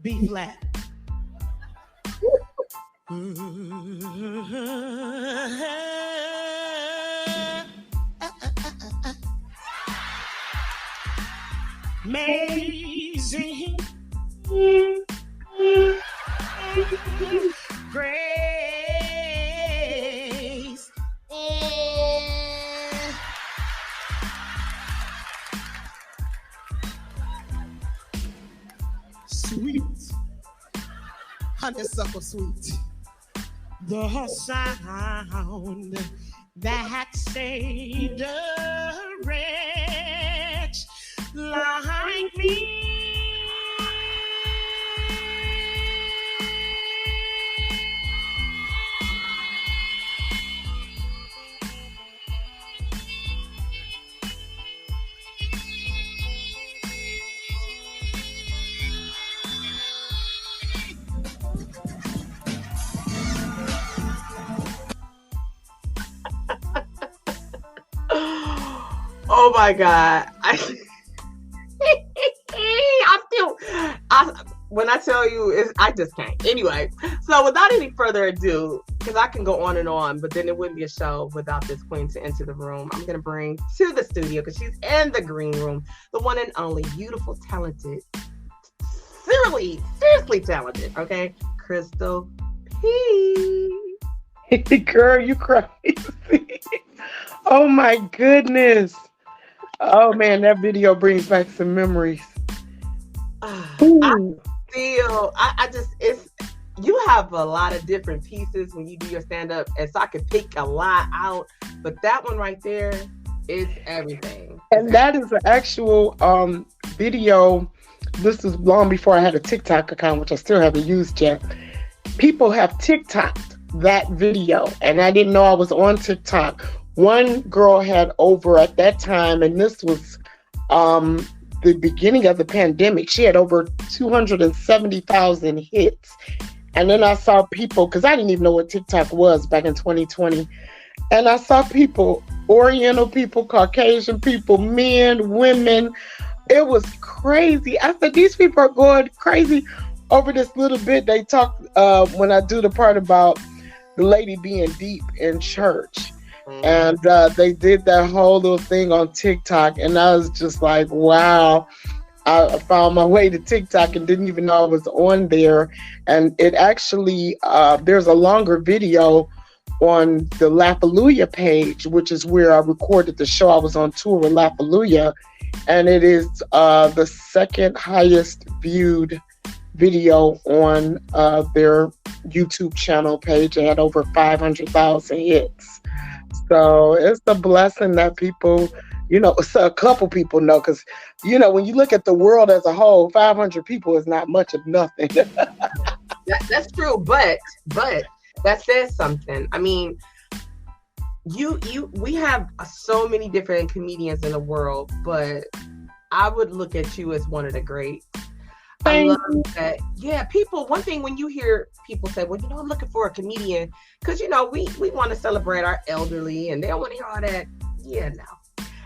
B flat. Amazing grace. Sweet honeysuckle sweet, the sound that saved a wretch like me. Oh my God. When I tell you, I just can't. Anyway, so without any further ado, because I can go on and on, but then it wouldn't be a show without this queen to enter the room. I'm going to bring to the studio, because she's in the green room, the one and only beautiful, talented, seriously talented, okay? Crystal P. Girl, you crazy. Oh my goodness. Oh man, that video brings back some memories. You have a lot of different pieces when you do your stand-up, and so I could pick a lot out, but that one right there is everything. And that is an actual video. This is long before I had a TikTok account, which I still haven't used yet. People have TikToked that video, and I didn't know I was on TikTok. One girl had over at that time, and this was the beginning of the pandemic. She had over 270,000 hits. And then I saw people, because I didn't even know what TikTok was back in 2020. And I saw people, Oriental people, Caucasian people, men, women. It was crazy. I said, these people are going crazy over this little bit. They talk when I do the part about the lady being deep in church. And they did that whole little thing on TikTok, and I was just like, wow. I found my way to TikTok and didn't even know I was on there. And it actually, there's a longer video on the Laugh-A-Lujah page, which is where I recorded the show. I was on tour with Laugh-A-Lujah, and it is the second highest viewed video on their YouTube channel page. It had over 500,000 hits. So it's a blessing that people, so a couple people know, because, when you look at the world as a whole, 500 people is not much of nothing. That's true, but that says something. I mean, we have so many different comedians in the world, but I would look at you as one of the greats. I love that. Yeah, people, one thing when you hear people say, well, I'm looking for a comedian, because, we want to celebrate our elderly, and they don't want to hear all that. Yeah, no.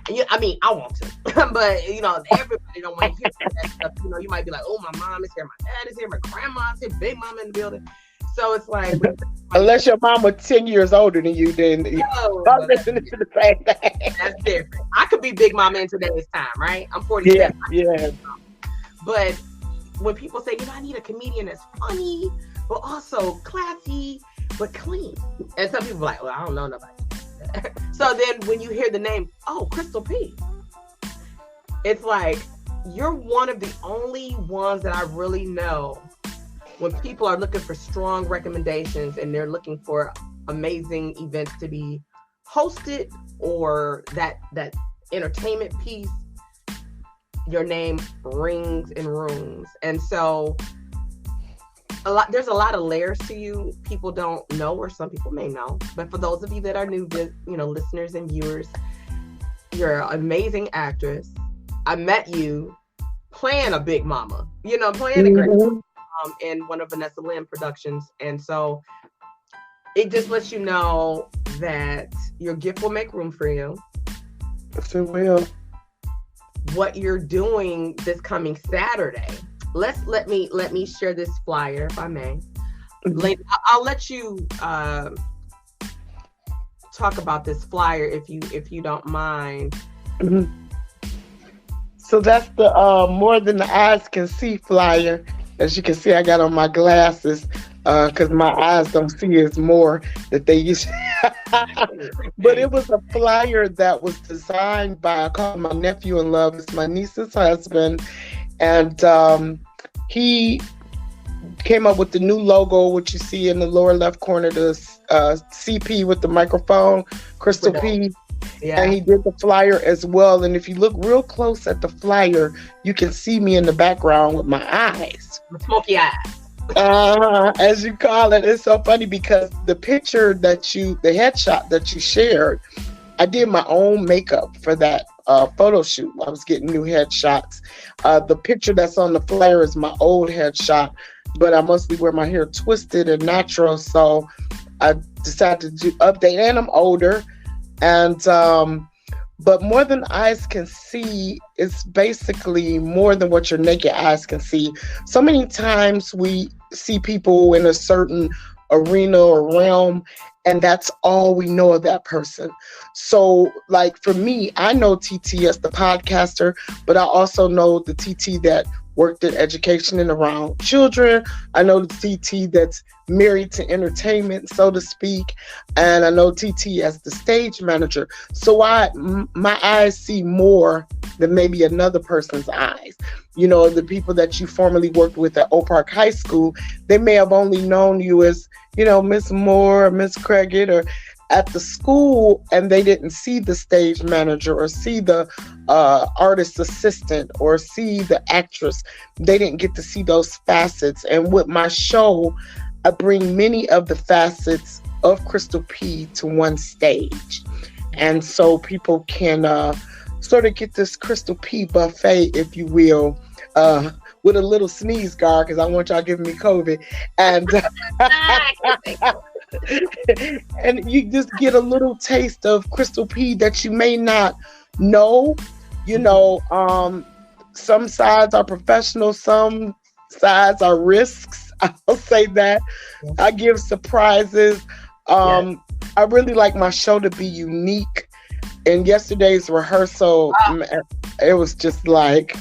And I want to, but, everybody don't want to hear that stuff. You might be like, oh, my mom is here, my dad is here, my grandma's here, big mama in the building. So it's like, unless your mom was 10 years older than you, then I'm listening to the same thing. That's different. I could be big mama in today's time, right? I'm 47. Yeah. But when people say, I need a comedian that's funny, but also classy, but clean. And some people are like, well, I don't know nobody. So then when you hear the name, Crystal P, it's like, you're one of the only ones that I really know when people are looking for strong recommendations and they're looking for amazing events to be hosted or that entertainment piece, your name rings in rooms. And so there's a lot of layers to you people don't know, or some people may know, but for those of you that are new, listeners and viewers, you're an amazing actress. I met you playing a big mama, playing a great mom in one of Vanessa Lynn productions. And so it just lets you know that your gift will make room for you. Yes, it will. what you're doing this coming Saturday. Let me share this flyer if I may. I'll let you talk about this flyer if you don't mind. Mm-hmm. So that's the More Than the Eyes Can See flyer. As you can see, I got on my glasses because my eyes don't see as more that they used to. But it was a flyer that was designed by, I call my nephew in love, it's my niece's husband. And he came up with the new logo, which you see in the lower left corner, the CP with the microphone, Crystal P. Yeah. And he did the flyer as well. And if you look real close at the flyer, you can see me in the background with my eyes. Smoky eyes. As you call it. It's so funny because the picture the headshot that you shared, I did my own makeup for that photo shoot. I was getting new headshots. The picture that's on the flyer is my old headshot, but I mostly wear my hair twisted and natural. So I decided to update, and I'm older. And but More Than Eyes Can See is basically more than what your naked eyes can see. So many times we see people in a certain arena or realm, and that's all we know of that person. So like for me, I know TT as the podcaster, but I also know the TT that worked in education and around children. I know the TT that's married to entertainment, so to speak. And I know TT as the stage manager. So my eyes see more than maybe another person's eyes. You know, the people that you formerly worked with at Oak Park High School, they may have only known you as, you know, Miss Moore or Miss Craigett or at the school, and they didn't see the stage manager or see the artist assistant or see the actress. They didn't get to see those facets. And with my show, I bring many of the facets of Crystal P to one stage. And so people can sort of get this Crystal P buffet, if you will, with a little sneeze guard, because I want y'all giving me COVID. And and you just get a little taste of Crystal P that you may not know. You know, some sides are professional, some sides are risks. I'll say that. Yes. I give surprises. Yes. I really like my show to be unique. In yesterday's rehearsal, it was just like,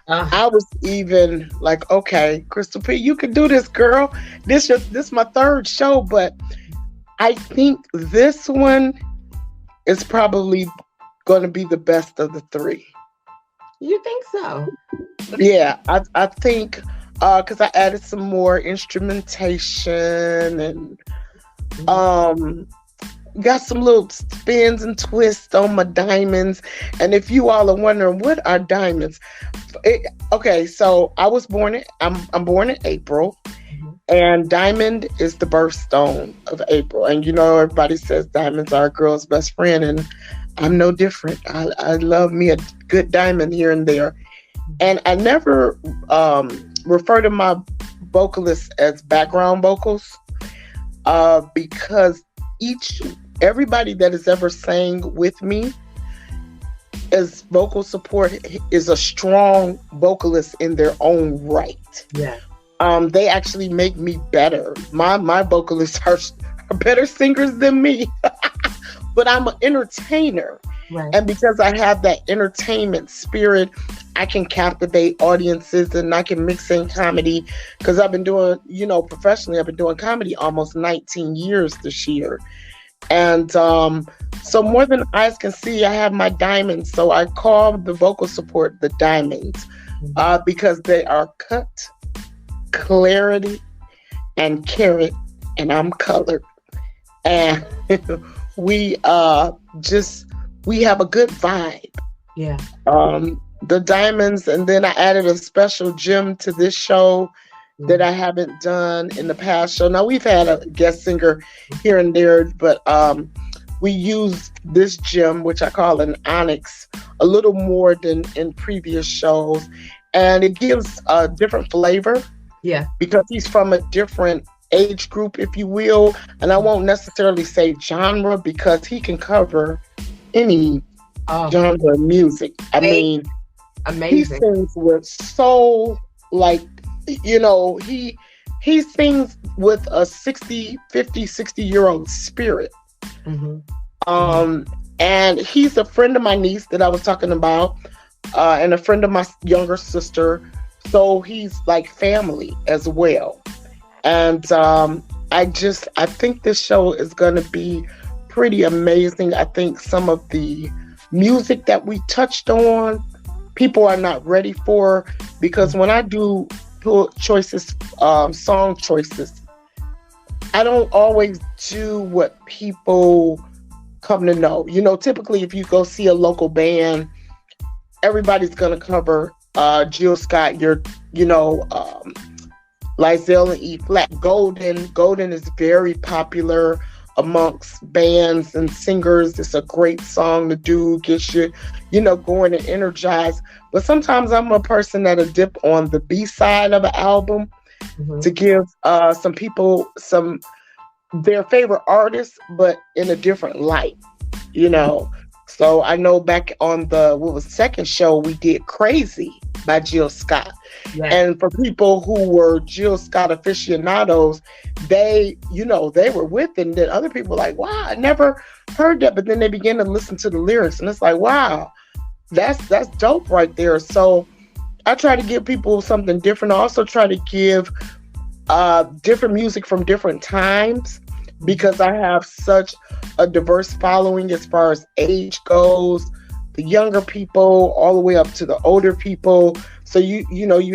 I was even like, okay, Crystal P, you can do this, girl. This is my third show, but I think this one is probably going to be the best of the three. You think so? Yeah, I think because I added some more instrumentation and got some little spins and twists on my diamonds. And if you all are wondering, what are diamonds? Okay, so I'm born in April. And diamond is the birthstone of April. And you know, everybody says diamonds are a girl's best friend, and I'm no different. I love me a good diamond here and there. And I never refer to my vocalists as background vocals because everybody that has ever sang with me as vocal support is a strong vocalist in their own right. Yeah. They actually make me better. My vocalists are better singers than me, but I'm an entertainer. Right. And because I have that entertainment spirit, I can captivate audiences and I can mix in comedy because I've been doing, professionally, I've been doing comedy almost 19 years this year. And so More Than Eyes Can See, I have my diamonds. So I call the vocal support the diamonds because they are cut, clarity, and carrot, and I'm colored. And we have a good vibe. Yeah. The diamonds, and then I added a special gem to this show that I haven't done in the past show. Now we've had a guest singer here and there, but we use this gem, which I call an onyx, a little more than in previous shows, and it gives a different flavor. Yeah, because he's from a different age group, if you will, and I won't necessarily say genre because he can cover any genre of music. I mean, He Amazing. sings with soul, like, he sings with a 60-year-old spirit. Mm-hmm. And he's a friend of my niece that I was talking about, and a friend of my younger sister. So he's like family as well. And I think this show is going to be pretty amazing. I think some of the music that we touched on, people are not ready for, because when I do choices, song choices, I don't always do what people come to know. Typically if you go see a local band, everybody's going to cover Jill Scott, Lizelle and E flat. Golden is very popular amongst bands and singers. It's a great song to do, gets you, going and energized. But sometimes I'm a person that'll dip on the B side of an album to give some people their favorite artists, but in a different light, So I know back on the second show, we did Crazy by Jill Scott. Yes. And for people who were Jill Scott aficionados, they were with it. And then other people were like, wow, I never heard that. But then they began to listen to the lyrics, and it's like, wow, that's dope right there. So I try to give people something different. I also try to give different music from different times, because I have such a diverse following as far as age goes, the younger people all the way up to the older people. So you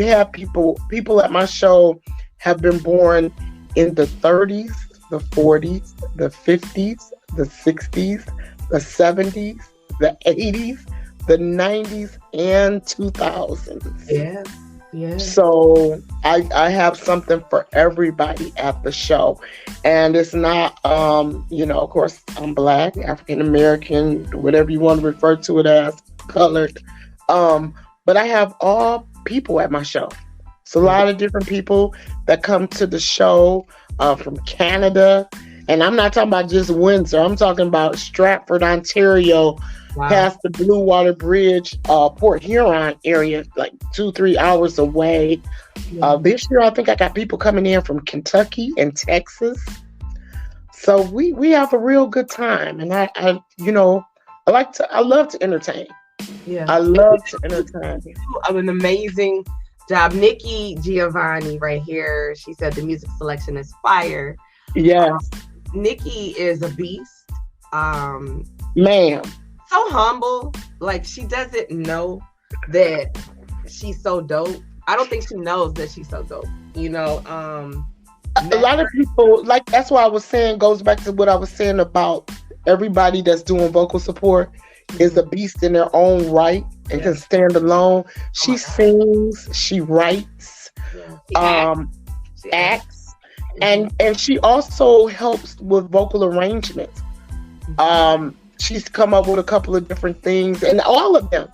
have people at my show have been born in the 30s, the 40s, the 50s, the 60s, the 70s, the 80s, the 90s, and 2000s. Yeah. Yeah. So I have something for everybody at the show. And it's not, of course, I'm Black, African American, whatever you want to refer to it as, colored. But I have all people at my show. It's a lot of different people that come to the show from Canada. And I'm not talking about just Windsor. I'm talking about Stratford, Ontario, past the Blue Water Bridge, Port Huron area, like 2-3 hours away. This year, I think I got people coming in from Kentucky and Texas. So we have a real good time, and I love to entertain. Yeah, I love to entertain. An amazing job, Nikki Giovanni, right here. She said the music selection is fire. Yeah, Nikki is a beast. Ma'am. So humble. Like, she doesn't know that she's so dope. I don't think she knows that she's so dope. A lot of people, like, that's why I was saying, goes back to what I was saying about everybody that's doing vocal support is a beast in their own right and can stand alone. She sings, she writes, she acts, and she also helps with vocal arrangements. She's come up with a couple of different things, and all of them,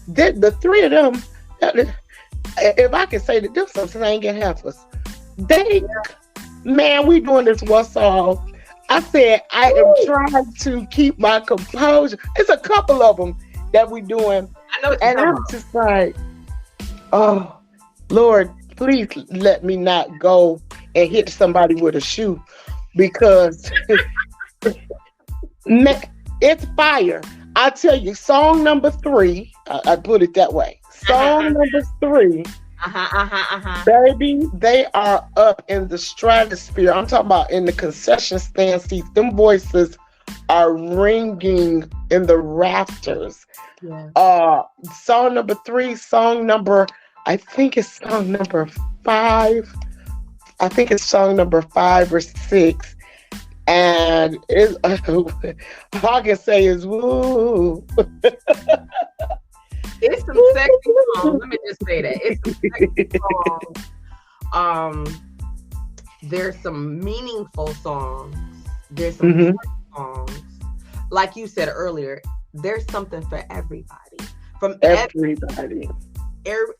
the three of them, if I can say that, them some singing heifers. We doing this what's all. I said, I am trying to keep my composure. It's a couple of them that we doing. I know, and I'm just like, oh, Lord, please let me not go and hit somebody with a shoe, because it's fire. I tell you, song number 3, I put it that way. Song number 3, baby, they are up in the stratosphere. I'm talking about in the concession stand seats. Them voices are ringing in the rafters. Yeah. Song number 3, I think it's song number 5. I think it's song number 5 or 6. And all I can say is woo. It's some sexy songs. Let me just say that. It's some sexy songs. There's some meaningful songs. There's some short songs. Like you said earlier, there's something for everybody. From everybody.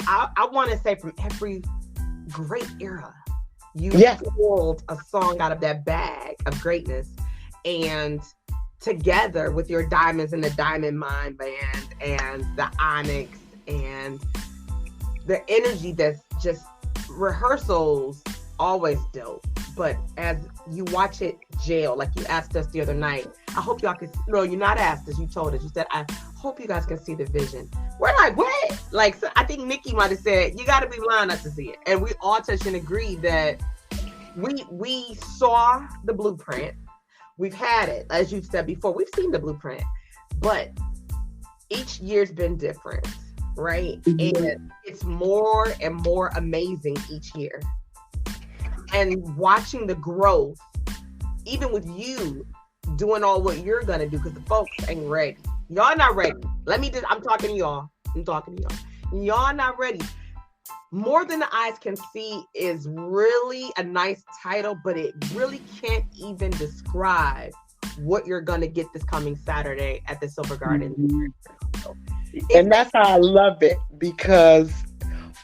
I want to say from every great era. You pulled a song out of that bag of greatness, and together with your Diamonds in the Diamond Mine Band and the Onyx and the energy that's just rehearsals always dope. But as you watch it gel, like you asked us the other night, I hope y'all can, no, you're not asked us, you told us, you said, I hope you guys can see the vision. We're like, what? Like, so I think Nikki might have said, you got to be blind not to see it. And we all touched and agreed that we saw the blueprint. We've had it, as you've said before, we've seen the blueprint, but each year's been different, right? Mm-hmm. And it's more and more amazing each year. And watching the growth, even with you doing all what you're going to do, because the folks ain't ready. Y'all not ready. I'm talking to y'all. Y'all not ready. More Than the Eyes Can See is really a nice title, but it really can't even describe what you're going to get this coming Saturday at the Silver Garden. Mm-hmm. And that's how I love it, because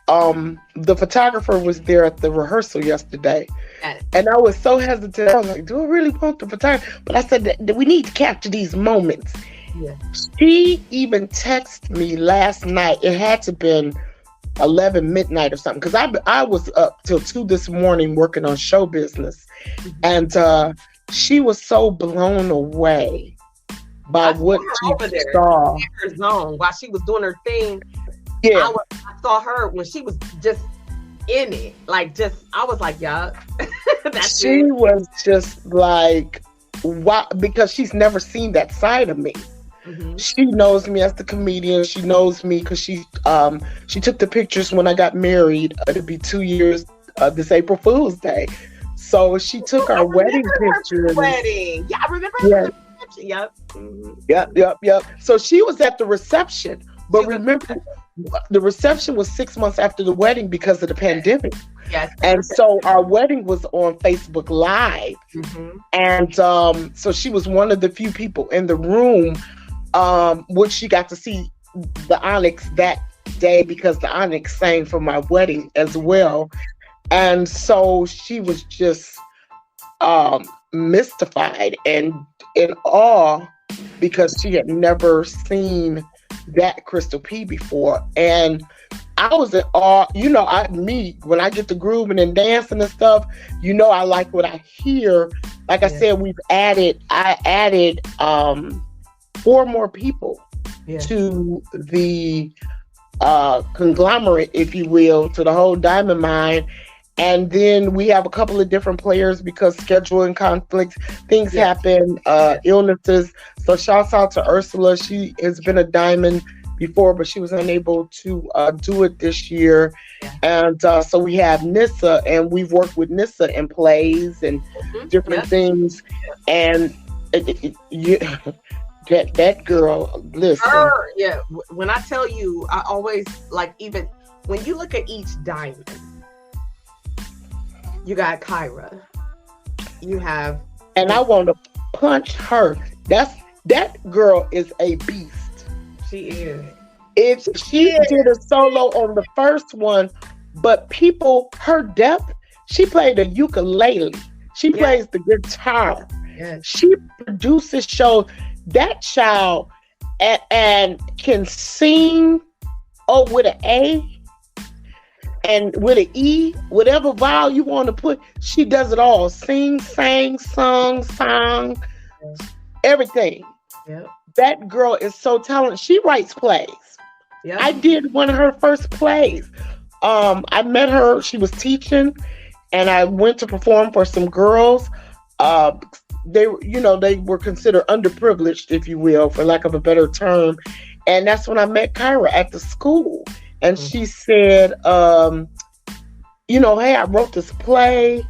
the photographer was there at the rehearsal yesterday, and I was so hesitant. I was like, do I really want the photographer? But I said that we need to capture these moments. Yeah. She even texted me last night. It had to have been 11 midnight or something, because I was up till 2 this morning working on show business. Mm-hmm. And she was so blown away by what she saw. In her zone while she was doing her thing. Yeah. I saw her when she was just in it. Like, just, I was like, yeah. She was just like, wow, because she's never seen that side of me. Mm-hmm. She knows me as the comedian. She knows me because she took the pictures when I got married. It'll be 2 years this April Fool's Day. So she took our wedding pictures. Wedding. Yeah, I remember her picture. Yep. Mm-hmm. Yep. So she was at the reception. But remember, the reception was 6 months after the wedding because of the pandemic. Yes. And so our wedding was on Facebook Live. Mm-hmm. And so she was one of the few people in the room, which she got to see the Onyx that day, because the Onyx sang for my wedding as well. And so she was just mystified and in awe, because she had never seen that Crystal P before. And I was in awe. When I get to grooving and dancing and stuff, I like what I hear. Like I said, I added 4 more people to the conglomerate, if you will, to the whole diamond mine. And then we have a couple of different players because scheduling conflicts, things happen, illnesses. So shouts out to Ursula. She has been a diamond before, but she was unable to do it this year. And so we have Nissa, and we've worked with Nissa in plays and different things. And that girl, listen. When I tell you, I always, like, even when you look at each diamond, you got Kyra. You have... And I want to punch her. That girl is a beast. She is. She did a solo on the first one, but her depth, she played a ukulele. She plays the guitar. Yes. She produces shows. That child and can sing with an A and with an E, whatever vowel you want to put, she does it all. Sing, sang, song, everything. Yep. That girl is so talented. She writes plays. Yep. I did one of her first plays. I met her, she was teaching, and I went to perform for some girls. They were considered underprivileged, if you will, for lack of a better term. And that's when I met Kyra at the school. And she said, hey, I wrote this play.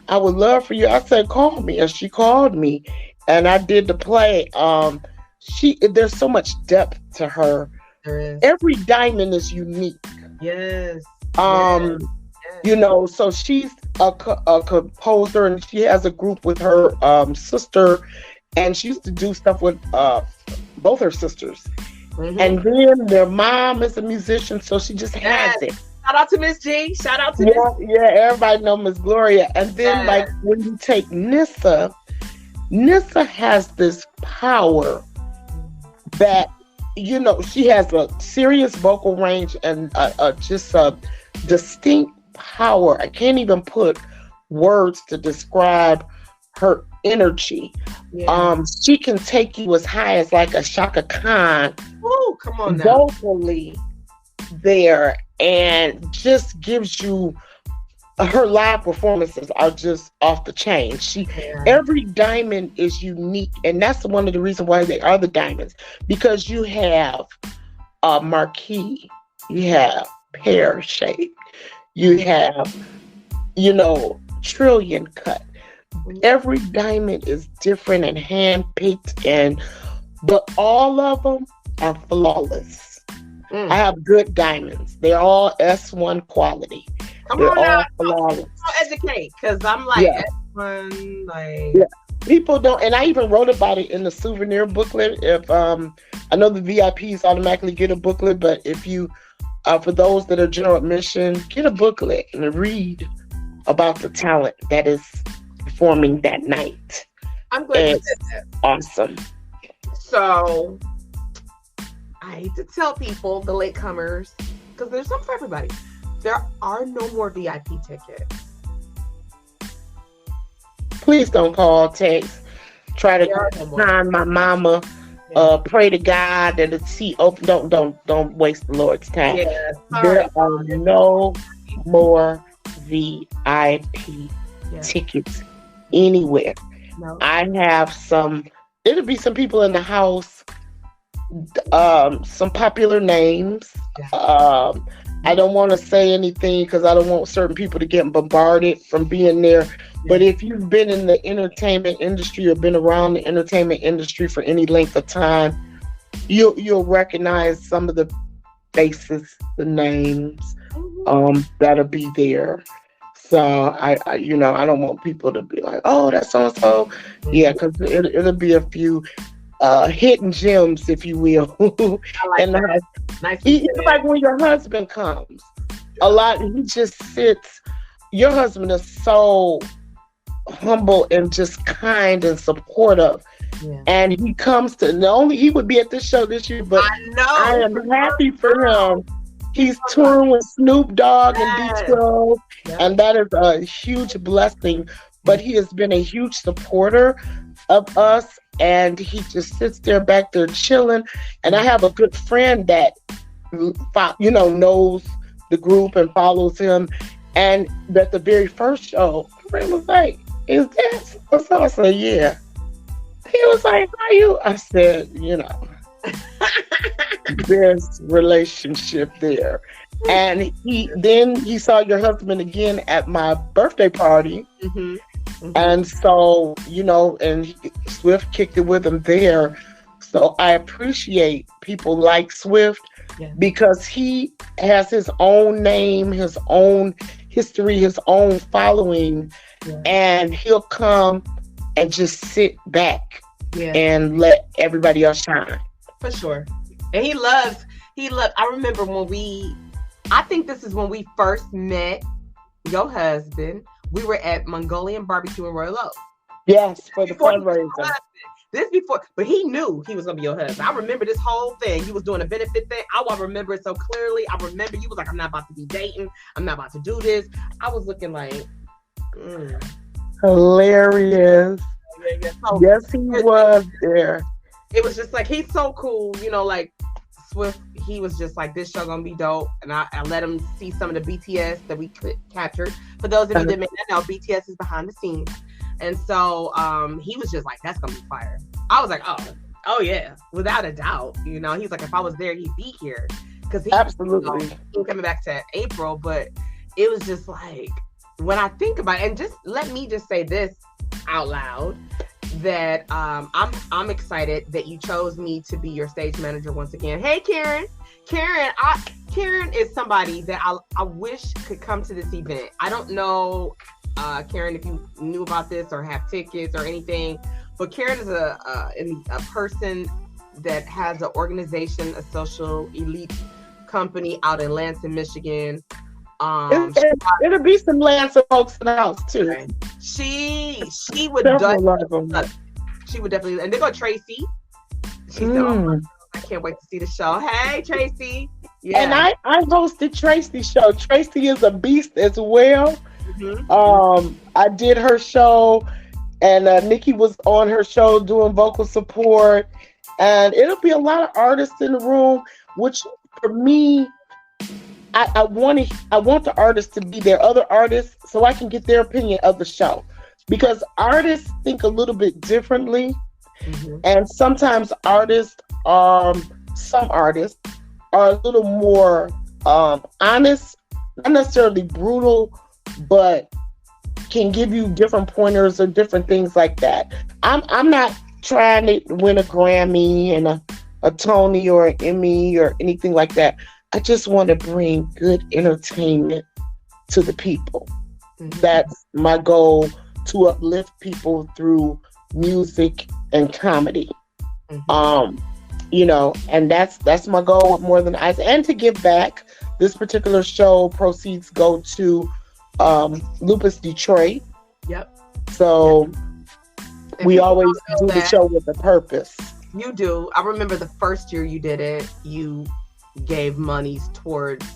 I would love for you. I said, call me. And she called me. And I did the play. There's so much depth to her. There is. Every diamond is unique. Yes. So she's a composer, and she has a group with her sister. And she used to do stuff with both her sisters. Mm-hmm. And then their mom is a musician, so she just has it. Shout out to Miss G. Shout out to Miss G. Yeah, everybody knows Miss Gloria. And then, like, when you take Nissa has this power that she has a serious vocal range and just a distinct power. I can't even put words to describe her energy. Yeah. She can take you as high as like a Shaka Khan. Oh, come on now. Vocally there, and just gives you, her live performances are just off the chain. Every diamond is unique, and that's one of the reasons why they are the diamonds, because you have a marquee, you have pear shape, you have, trillion cut. Every diamond is different and hand-picked, but all of them are flawless. I have good diamonds. They're all S1 quality. Come They're on all now. flawless. Educate, because I'm like, S1, like... Yeah. People don't, and I even wrote about it in the souvenir booklet. If I know the VIPs automatically get a booklet, but if you, for those that are general admission, get a booklet and read about the talent that is performing that night. I'm glad you said that. Awesome. So, I hate to tell people, the latecomers, because there's something for everybody. There are no more VIP tickets. Please don't call, text, try to find my mama. Pray to God that the seat open. Don't waste the Lord's time. Yeah, there are no more VIP tickets anywhere. No. I have it'll be some people in the house, some popular names. I don't want to say anything because I don't want certain people to get bombarded from being there. But if you've been in the entertainment industry or been around the entertainment industry for any length of time, you'll recognize some of the faces, the names that'll be there. So I don't want people to be like, oh, that's so and so. Yeah, because it'll be a few hidden gems, if you will. I like and that. Nice. It's like when your husband comes. A lot, he just sits. Your husband is so humble and just kind and supportive. Yeah. And he comes to, he would be at this show this year, but I am happy for him. He's touring with Snoop Dogg and D12, and that is a huge blessing. But he has been a huge supporter of us, and he just sits back there chilling. And I have a good friend that knows the group and follows him. And at the very first show, my friend was like, "Is that so?" I said, "Yeah." He was like, "How you?" I said, there's relationship there. And he saw your husband again at my birthday party. Mm-hmm. Mm-hmm. And so, and Swift kicked it with him there. So I appreciate people like Swift because he has his own name, his own history, his own following, and he'll come and just sit back and let everybody else shine. For sure. And he loves, I remember I think this is when we first met your husband. We were at Mongolian Barbecue in Royal Oak. Yes, for the fundraiser. This before, but he knew he was going to be your husband. I remember this whole thing. You was doing a benefit thing. I remember it so clearly. I remember you was like, I'm not about to be dating. I'm not about to do this. I was looking like, hilarious. So yes, he was there. It was just like, he's so cool. Like Swift, he was just like, this show gonna be dope. And I let him see some of the BTS that we captured. For those of you that may not know, BTS is behind the scenes. And so he was just like, that's gonna be fire. I was like, oh yeah, without a doubt. He's like, if I was there, he'd be here. Because absolutely he's coming back to April. But it was just like, when I think about it, and just let me just say this out loud, that I'm excited that you chose me to be your stage manager once again. Hey, Karen. Karen is somebody that I wish could come to this event. I don't know, Karen, if you knew about this or have tickets or anything, but Karen is a person that has an organization, a social elite company out in Lansing, Michigan. It'll be some Lansing folks in the house too. She would definitely, and they got Tracy. She's still on I can't wait to see the show. Hey, Tracy. Yeah. And I hosted Tracy's show. Tracy is a beast as well. I did her show, and Nikki was on her show doing vocal support. And it'll be a lot of artists in the room, which for me, I want the artists to be there, other artists, so I can get their opinion of the show. Because artists think a little bit differently. And sometimes some artists are a little more honest, not necessarily brutal, but can give you different pointers or different things like that. I'm not trying to win a Grammy and a Tony or an Emmy or anything like that. I just want to bring good entertainment to the people. That's my goal, to uplift people through music and comedy. And that's my goal with More Than Ice, and to give back. This particular show proceeds go to Lupus Detroit. Yep. So we always do the show with a purpose. You do. I remember the first year you did it, you gave monies towards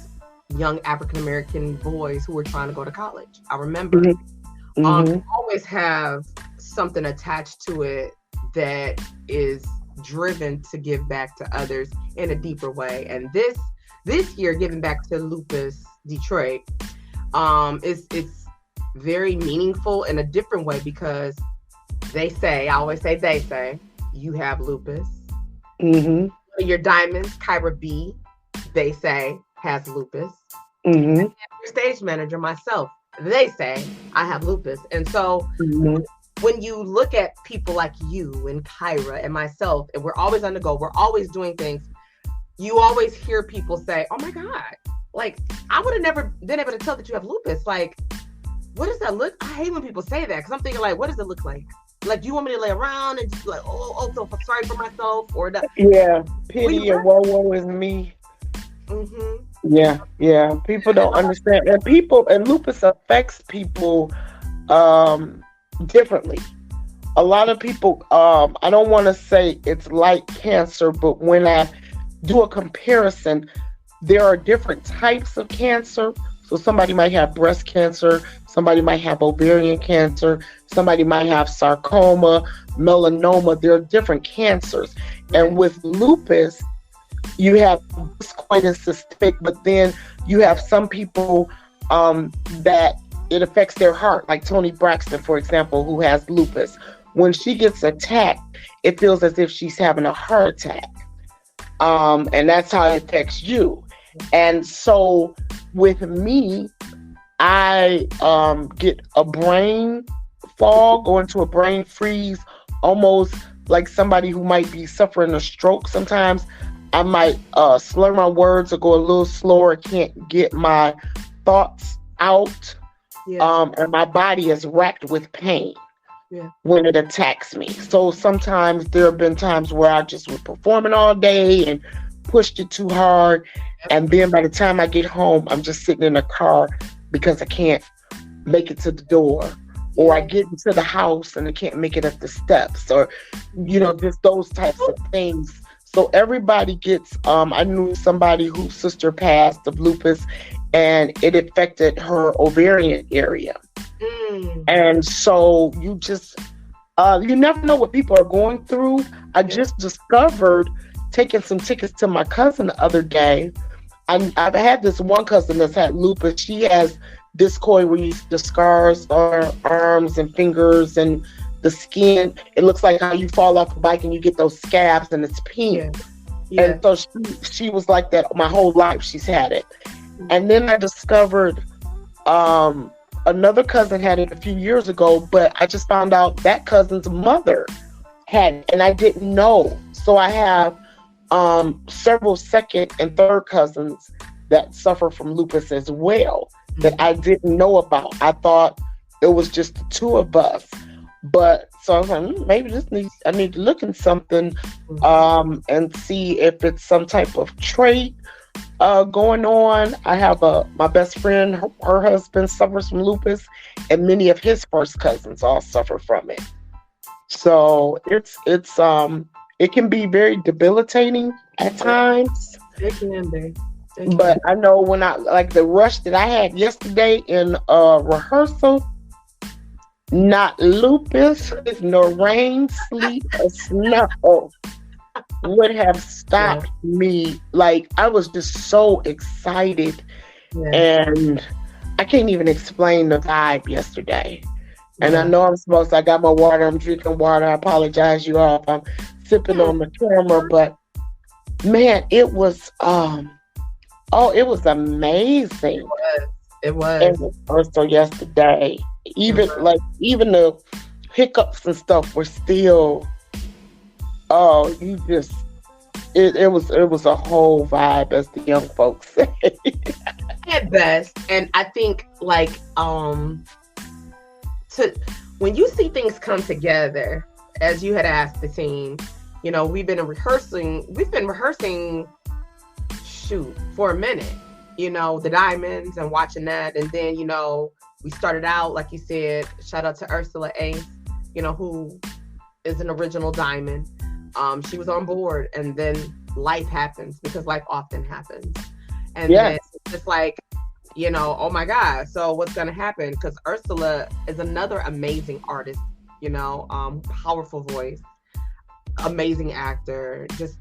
young African American boys who were trying to go to college. I remember. You always have something attached to it that is driven to give back to others in a deeper way. And this year, giving back to Lupus Detroit, it's very meaningful in a different way, because I always say they say, you have lupus. Your diamonds, Kyra B, they say, has lupus. And your stage manager, myself, they say, I have lupus. And so when you look at people like you and Kyra and myself, and we're always on the go, we're always doing things, you always hear people say, oh my God, like, I would have never been able to tell that you have lupus. Like, what does that look? I hate when people say that, because I'm thinking, like, what does it look like? Like, do you want me to lay around and just be like, oh, so sorry for myself? Or pity and woe is me. Yeah. People don't understand. And lupus affects people differently. A lot of people, I don't want to say it's like cancer, but when I do a comparison, there are different types of cancer. So somebody might have breast cancer, somebody might have ovarian cancer, somebody might have sarcoma, melanoma. There are different cancers. And with lupus, you have quite a systemic, but then you have some people that it affects their heart, like Toni Braxton, for example, who has lupus. When she gets attacked, it feels as if she's having a heart attack. And that's how it affects you. And so with me, I get a brain fog, go into a brain freeze, almost like somebody who might be suffering a stroke. Sometimes I might slur my words or go a little slower, can't get my thoughts out. And my body is racked with pain when it attacks me. So sometimes there have been times where I just was performing all day and pushed it too hard. And then by the time I get home, I'm just sitting in a car because I can't make it to the door. Or I get into the house and I can't make it up the steps, or, just those types of things. So everybody gets, I knew somebody whose sister passed of lupus, and it affected her ovarian area. And so you just, you never know what people are going through. I just discovered, taking some tickets to my cousin the other day. I've had this one cousin that's had lupus. She has discoid, where you see the scars on her arms and fingers and the skin. It looks like how you fall off a bike and you get those scabs and it's pink. And so she was like that my whole life. She's had it. And then I discovered another cousin had it a few years ago, but I just found out that cousin's mother had it, and I didn't know. So I have several second and third cousins that suffer from lupus as well that I didn't know about. I thought it was just the two of us. But so I was like, maybe I need to look in something and see if it's some type of trait going on. I have my best friend, her husband suffers from lupus, and many of his first cousins all suffer from it. So it can be very debilitating at times. It can be. But I know when I like the rush that I had yesterday in rehearsal, not lupus, nor rain, sleet, or snow would have stopped me. Like I was just so excited, and I can't even explain the vibe yesterday. And I know I got my water, I'm drinking water. I apologize, you all, if I'm sipping on the camera, but man, it was it was amazing. It was. And also yesterday, even the hiccups and stuff were still. It was a whole vibe, as the young folks say. At best, and I think when you see things come together, as you had asked the team, we've been rehearsing for a minute, the Diamonds and watching that. And then, we started out, like you said, shout out to Ursula Ace, who is an original Diamond. She was on board, and then life happens, because life often happens. And then it's just like, oh my God, so what's going to happen? Because Ursula is another amazing artist, powerful voice, amazing actor, just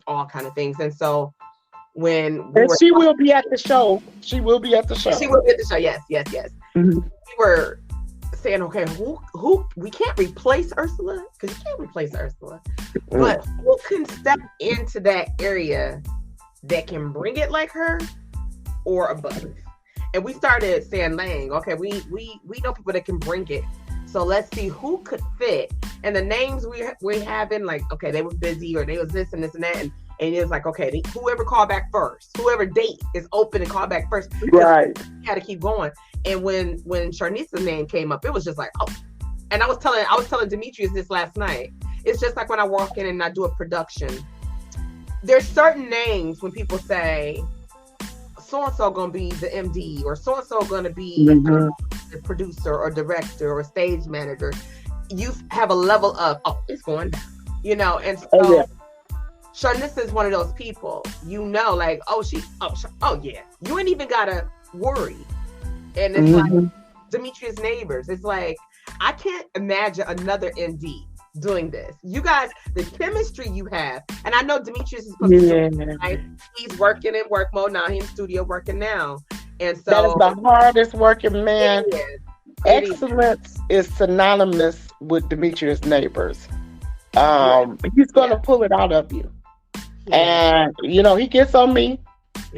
all kind of things. And so she will be at the show. She will be at the show. Yes. Mm-hmm. We were saying, okay, who we can't replace Ursula, because you can't replace Ursula, but who can step into that area that can bring it like her or above? And we started saying, Lang, okay, we know people that can bring it, so let's see who could fit. And the names we having, like, okay, they were busy, or they was this and this and that, and it was like, okay, whoever call back first, whoever date is open and call back first, right? We had to keep going. And when Sharnice's name came up, it was just like, oh. And I was telling Demetrius this last night. It's just like when I walk in and I do a production, there's certain names when people say so-and-so gonna be the MD, or so-and-so gonna be the producer or director or stage manager, you have a level of, it's going down, and so Sharnice is one of those people, like, you ain't even gotta worry. And it's like Demetrius Nabors, it's like, I can't imagine another MD doing this. You guys, the chemistry you have, and I know Demetrius is supposed to, right? He's working in work mode now. He's in studio working now, and so that is the hardest working man. Excellence is synonymous with Demetrius Nabors. He's gonna pull it out of you, and he gets on me,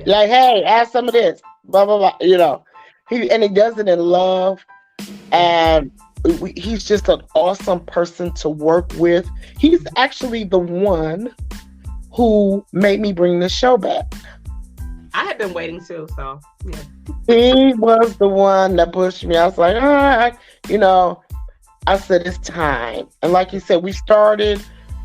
like, hey, add some of this, blah blah blah. He does it in love, and he's just an awesome person to work with. He's actually the one who made me bring the show back. I had been waiting too, so yeah. He was the one that pushed me. I was like, all right, I said, it's time. And like you said, we started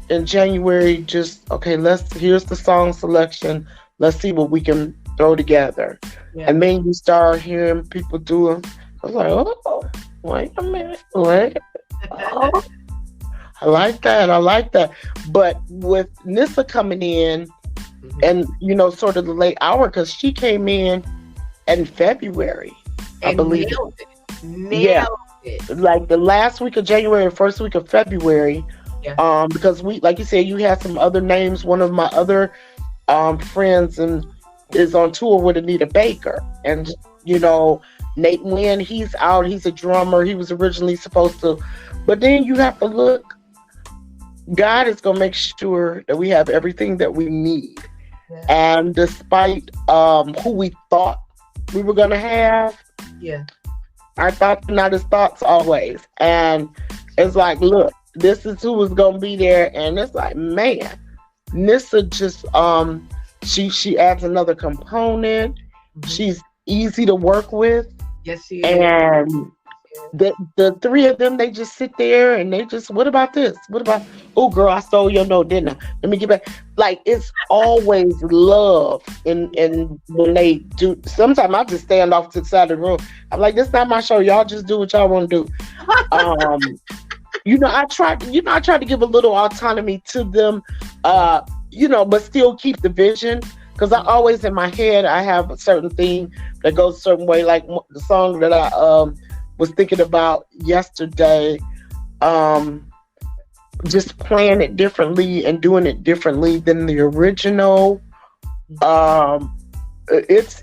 in January, here's the song selection. Let's see what we can throw together. Yeah. And then you start hearing people do them. I was like, oh, wait a minute. Oh, I like that. But with Nissa coming in, and, sort of the late hour, because she came in February, I believe. Nailed it. Like the last week of January, first week of February. Yeah. Because like you said, you had some other names. One of my other friends is on tour with Anita Baker. And, Nate Wynn, he's out. He's a drummer. He was originally supposed to. But then you have to look. God is going to make sure that we have everything that we need. Yeah. And despite who we thought we were going to have, our thoughts are not his thoughts always. And it's like, look, this is who was going to be there. And it's like, man, Nissa just, she adds another component. She's easy to work with. Yes, she is. And the three of them, they just sit there and they just, what about this? What about, oh girl, I stole your note, didn't I? Let me get back. Like, it's always love. And when they do, sometimes I just stand off to the side of the room. I'm like, this is not my show. Y'all just do what y'all want to do. I try to give a little autonomy to them. but still keep the vision. Because I always in my head, I have a certain thing that goes a certain way. Like the song that I was thinking about yesterday, just playing it differently and doing it differently than the original. It's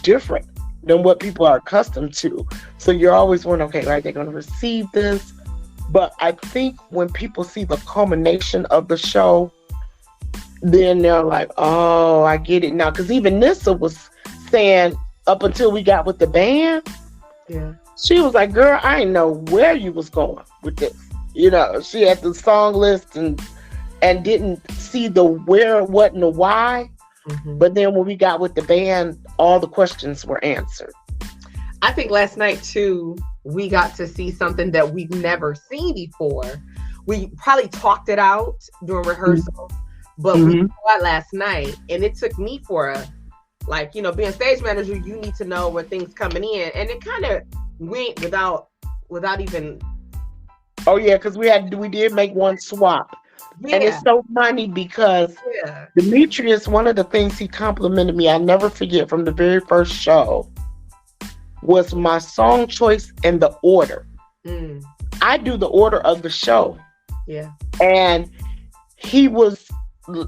different than what people are accustomed to. So you're always wondering, okay, right, they're going to receive this. But I think when people see the culmination of the show, then they're like, oh, I get it now. Because even Nissa was saying, up until we got with the band, she was like, girl, I didn't know where you was going with this. She had the song list and didn't see the where, what, and the why. Mm-hmm. But then when we got with the band, all the questions were answered. I think last night, too, we got to see something that we've never seen before. We probably talked it out during rehearsal, but we saw it last night, and it took me for being stage manager, you need to know where things coming in, and it kind of went without even. Oh yeah, because we did make one swap. Yeah. And it's so funny because Demetrius, one of the things he complimented me, I'll never forget from the very first show, was my song choice and the order. I do the order of the show. Yeah. And he was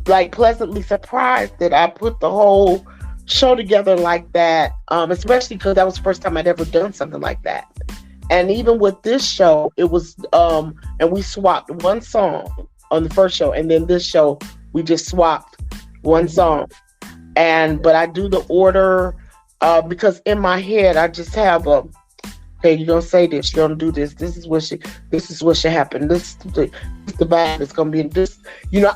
pleasantly surprised that I put the whole show together like that, especially because that was the first time I'd ever done something like that. And even with this show, it was, and we swapped one song on the first show, and then this show we just swapped one song. But I do the order because in my head I just have okay, you're gonna say this, you're gonna do this. This is what should happen. This the vibe is gonna be in this.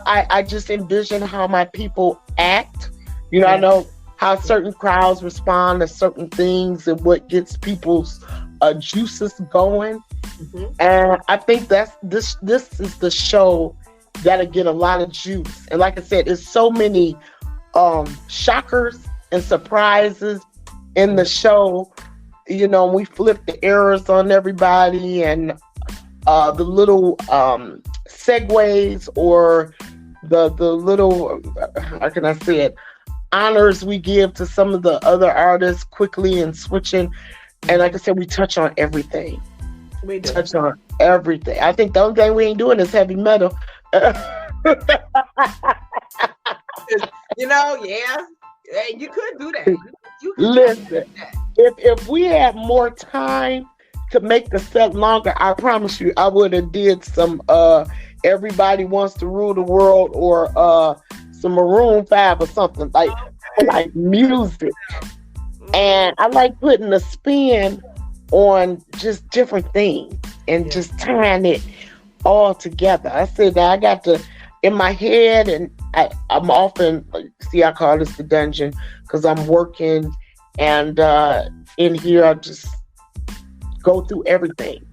I just envision how my people act. I know how certain crowds respond to certain things and what gets people's juices going. And I think this is the show that'll get a lot of juice. And like I said, there's so many shockers and surprises in the show. We flip the errors on everybody, and the little segues or the little, how can I say it, honors we give to some of the other artists quickly and switching. And like I said, we touch on everything. We do. Touch on everything. I think the only thing we ain't doing is heavy metal. You could do that. Listen, if we had more time to make the set longer, I promise you, I would have did some Everybody Wants to Rule the World or some Maroon 5 or something like music. And I like putting a spin on just different things and just tying it all together. I said that I got to, in my head, and I'm often, I call this the dungeon because I'm working, and in here I just go through everything.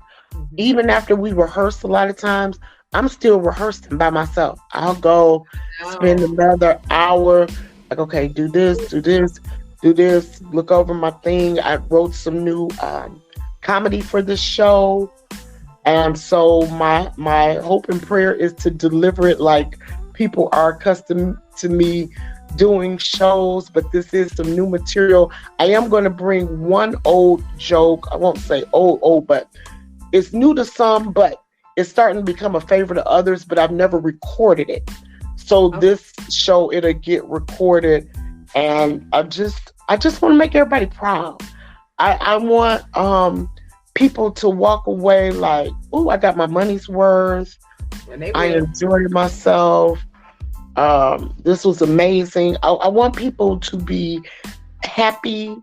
Even after we rehearse a lot of times, I'm still rehearsing by myself. I'll go spend another hour, okay, do this, look over my thing. I wrote some new comedy for the show. And so my hope and prayer is to deliver it like people are accustomed to me doing shows, but this is some new material. I am going to bring one old joke. I won't say old, but it's new to some, but it's starting to become a favorite of others, but I've never recorded it. So this show, it'll get recorded, and I just want to make everybody proud. I want people to walk away like, oh, I got my money's worth. I enjoyed myself. This was amazing. I want people to be happy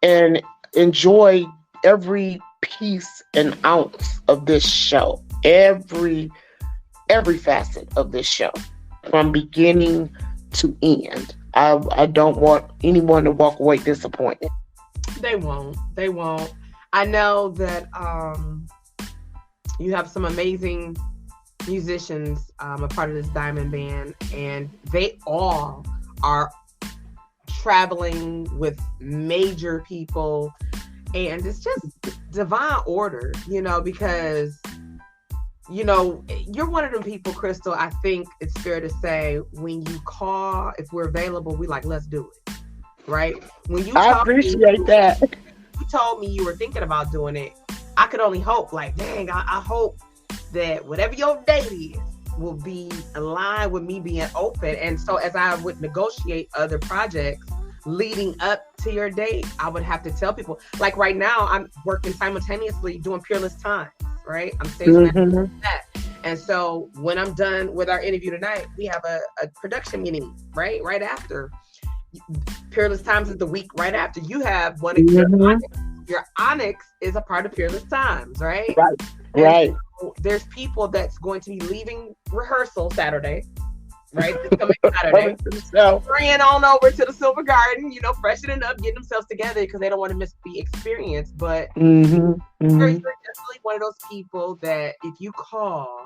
and enjoy every piece and ounce of this show. Every facet of this show, from beginning to end. I don't want anyone to walk away disappointed. They won't. I know that you have some amazing musicians, a part of this Diamond Band, and they all are traveling with major people, and it's just divine order, because you know, you're one of them people, Crystal. I think it's fair to say when you call, if we're available, we like, let's do it. Right? When you I appreciate that. You told me you were thinking about doing it. I could only hope, like, dang, I hope that whatever your date is will be aligned with me being open. And so as I would negotiate other projects leading up to your date, I would have to tell people, like right now, I'm working simultaneously doing Peerless Times, right? I'm stage manager that. And so when I'm done with our interview tonight, we have a production meeting, right? Right after. Peerless Times is the week right after. You have one of your Onyx is a part of Peerless Times, right? Right. So there's people that's going to be leaving rehearsal Saturday, right? This coming Saturday. Hurrying on over to the Silver Garden, you know, freshening up, getting themselves together because they don't want to miss the experience. But you're definitely one of those people that if you call,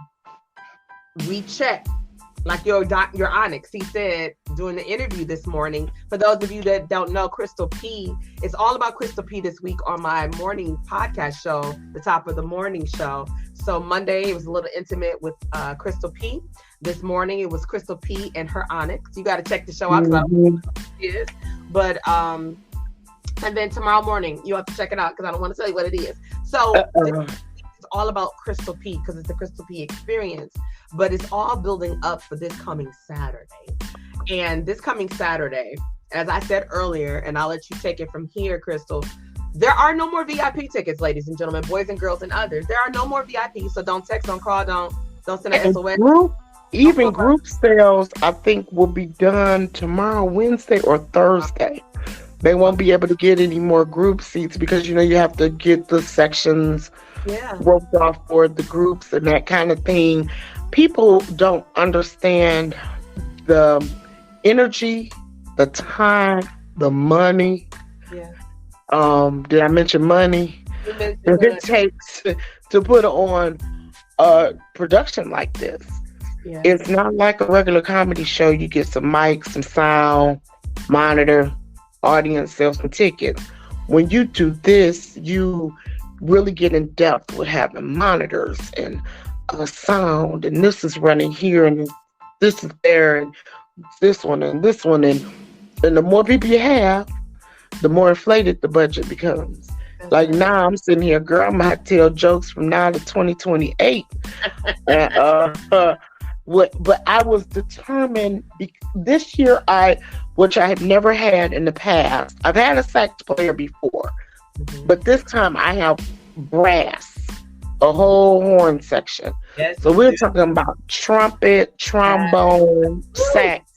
we check. Like your Onyx, he said during the interview this morning. For those of you that don't know, Crystal P, it's all about Crystal P this week on my morning podcast show, the Top of the Morning show. So Monday, it was a little intimate with Crystal P. This morning, it was Crystal P and her Onyx. You got to check the show out because I don't know what it is. But, and then tomorrow morning, you have to check it out because I don't want to tell you what it is. So it's all about Crystal P because it's the Crystal P experience. But it's all building up for this coming Saturday. And this coming Saturday, as I said earlier, and I'll let you take it from here, Crystal, there are no more VIP tickets, ladies and gentlemen, boys and girls and others. There are no more VIP, so don't text, don't call, don't send an SOS. Group sales, I think, will be done tomorrow, Wednesday or Thursday. They won't be able to get any more group seats because, you know, you have to get the sections roped off for the groups and that kind of thing. People don't understand the energy, the time, the money. Yeah. Did I mention money? It takes to put on a production like this. Yeah. It's not like a regular comedy show. You get some mics, some sound, monitor, audience, sell some tickets. When you do this, you really get in depth with having monitors and sound, and this is running here, and this is there, and this one, and this one, and the more people you have, the more inflated the budget becomes. Like now, I'm sitting here, girl, I'm gonna have to tell jokes from now to 2028. But I was determined this year, which I had never had in the past. I've had a sax player before, but this time I have brass. A whole horn section. Yes, so we're talking about trumpet, trombone, sax,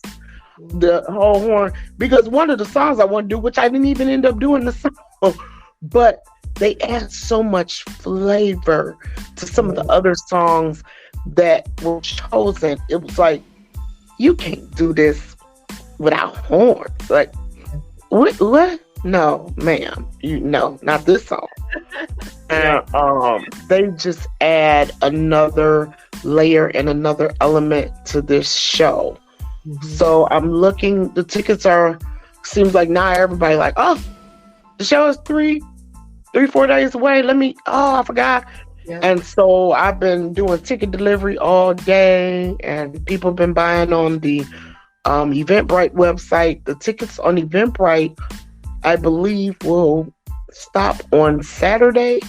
the whole horn. Because one of the songs I want to do, which I didn't even end up doing the song, but they add so much flavor to some of the other songs that were chosen. It was like, you can't do this without horns. Like, what? No, ma'am. No, not this song. And they just add another layer and another element to this show. So I'm looking, the tickets seems like now everybody like, oh, the show is 4 days away. I forgot. Yeah. And so I've been doing ticket delivery all day, and people have been buying on the Eventbrite website. The tickets on Eventbrite, I believe, will stop on Saturday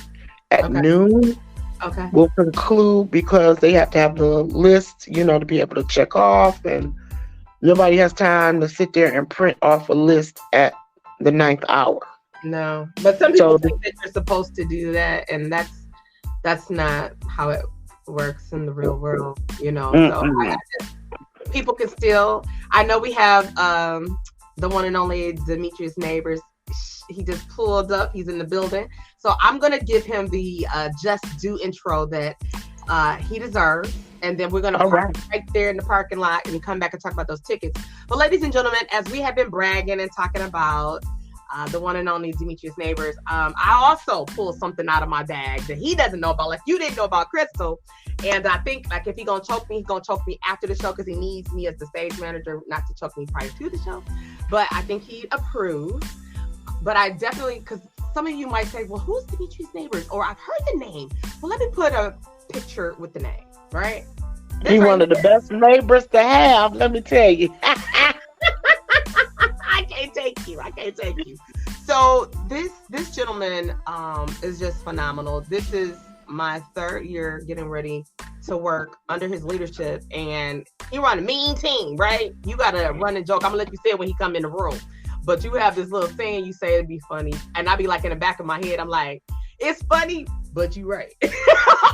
at noon. Okay. Will conclude because they have to have the list, to be able to check off, and nobody has time to sit there and print off a list at the 9th hour. No, but some people think that you're supposed to do that, and that's not how it works in the real world, So people can still. I know we have the one and only Demetrius Nabors. He just pulled up. He's in the building, so I'm gonna give him the just do intro that he deserves, and then we're gonna park right there in the parking lot and come back and talk about those tickets. But ladies and gentlemen, as we have been bragging and talking about the one and only Demetrius Nabors, I also pulled something out of my bag that he doesn't know about, like you didn't know about, Crystal. And I think, like, if he's gonna choke me, he's gonna choke me after the show because he needs me as the stage manager, not to choke me prior to the show. But I think he approves. But I definitely, because some of you might say, well, who's Demetrius Nabors? Or I've heard the name. Well, let me put a picture with the name, right? He one of the best neighbors to have, let me tell you. I can't take you. So this gentleman is just phenomenal. This is my 3rd year getting ready to work under his leadership, and he run a mean team, right? You gotta run and joke. I'm gonna let you say it when he come in the room, but you have this little saying you say it'd be funny, and I be like in the back of my head, I'm like, it's funny, but you right.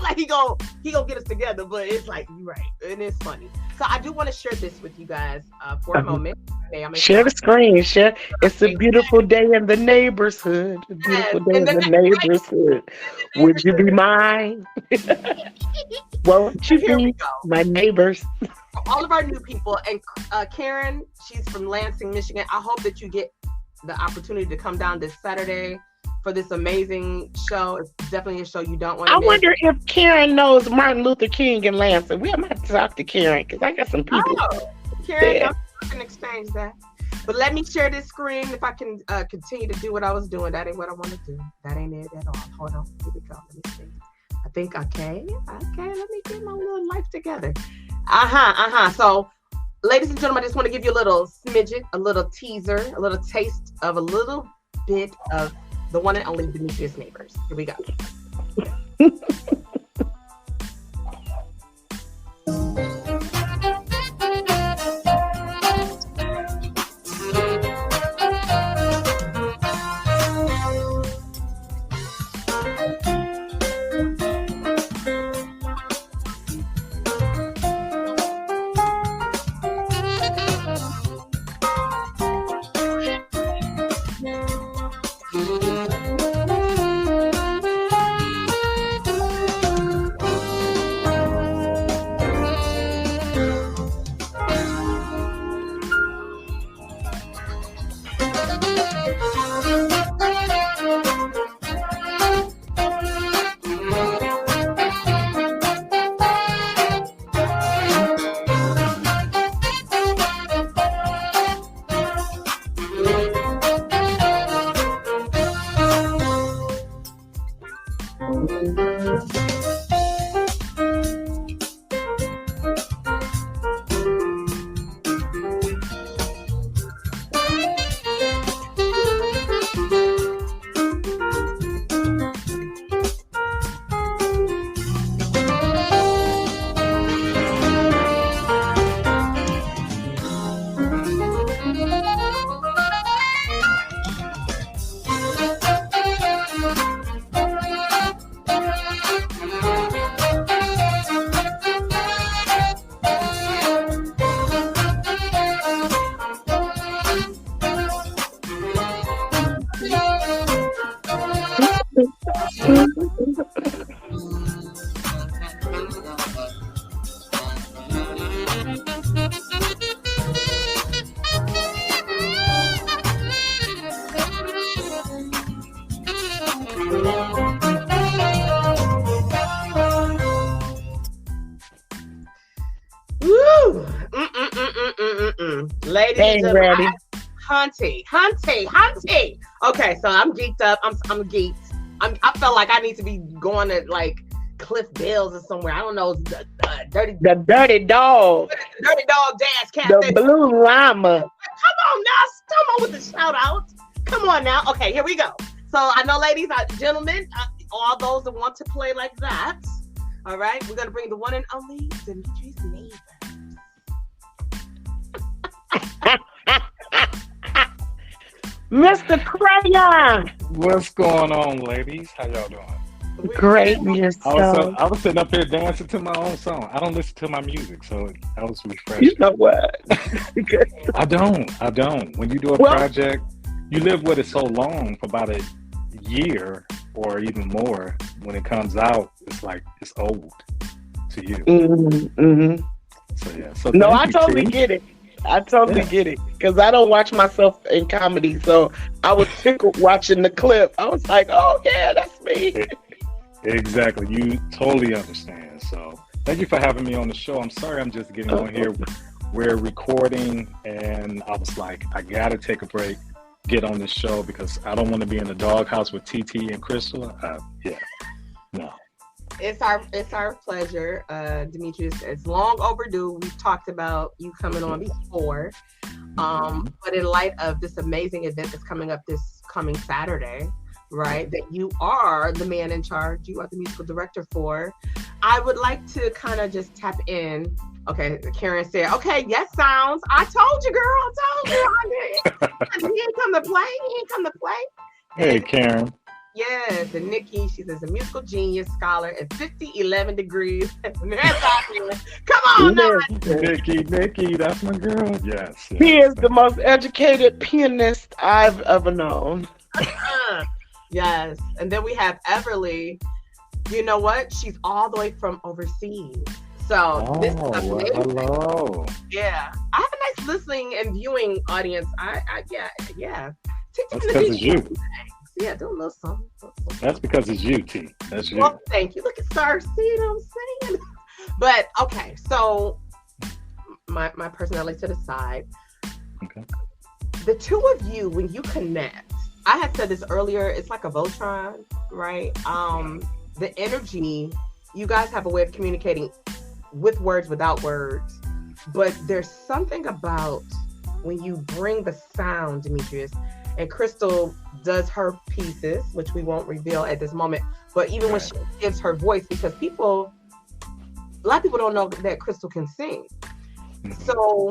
Like he gonna get us together, but it's like you right, and it's funny. So I do want to share this with you guys for a moment. Okay, share the screen. Share. It's a beautiful day in the neighborhood. A beautiful day in the neighborhood. Would you be mine? Won't you be my neighbors? All of our new people, and Karen, she's from Lansing, Michigan. I hope that you get the opportunity to come down this Saturday for this amazing show. It's definitely a show you don't want to miss. I wonder if Karen knows Martin Luther King in Lansing. We might talk to Karen because I got some people. Karen, I can exchange that. But let me share this screen if I can continue to do what I was doing. That ain't what I want to do. That ain't it at all. Hold on. Here we go. Let me see. I think okay. Let me get my little life together. So, ladies and gentlemen, I just want to give you a little smidget, a little teaser, a little taste of a little bit of the one and only Demetrius Nabors. Here we go. Ladies and gentlemen, Hunty. Okay, so I'm geeked up. I'm geeked. I felt like I need to be going to like Cliff Bales or somewhere. I don't know. The dirty dog. The dirty dog dance cat. The blue llama. Come on with the shout out. Come on now. Okay, here we go. So I know, ladies, gentlemen, all those that want to play like that. All right, we're gonna bring the one and only Demetrius Nabors. Mr. Crayon. What's going on, ladies? How y'all doing? Great, yourself. I was sitting up here dancing to my own song. I don't listen to my music, so I was refreshed. You know what? I don't. When you do a project, you live with it so long for about a year or even more. When it comes out, it's like it's old to you. Mm-hmm. So yeah. So no, I totally get it. I totally get it because I don't watch myself in comedy, so I was tickled watching the clip. I was like, "Oh yeah, that's me." Exactly, you totally understand. So thank you for having me on the show. I'm sorry, I'm just getting on here. We're recording, and I was like, I gotta take a break, get on this show because I don't want to be in the doghouse with TT and Crystal. No. It's our pleasure, Demetrius. It's long overdue. We've talked about you coming on before, but in light of this amazing event that's coming up this coming Saturday, right? That you are the man in charge. You are the musical director for. I would like to kind of just tap in. Okay, Karen said, "Okay, yes, sounds. I told you, girl. I told you. He ain't come to play. He ain't come to play." Hey, Karen. Yes, and Nikki, she says a musical genius scholar at 5011 degrees. Come on, now. Nikki, that's my girl. Yes. He is the most educated pianist I've ever known. Yes, and then we have Everly. You know what? She's all the way from overseas. So this is amazing. Hello. Yeah, I have a nice listening and viewing audience. Yeah. That's because it's you. Yeah, do a little something. That's because it's you, T. That's you. Well, thank you. Look at Star. See what I'm saying? But okay, so my personality to the side. Okay. The two of you, when you connect, I had said this earlier. It's like a Voltron, right? The energy. You guys have a way of communicating with words, without words. But there's something about when you bring the sound, Demetrius, and Crystal does her pieces, which we won't reveal at this moment. But even when she gives her voice, because a lot of people don't know that Crystal can sing. So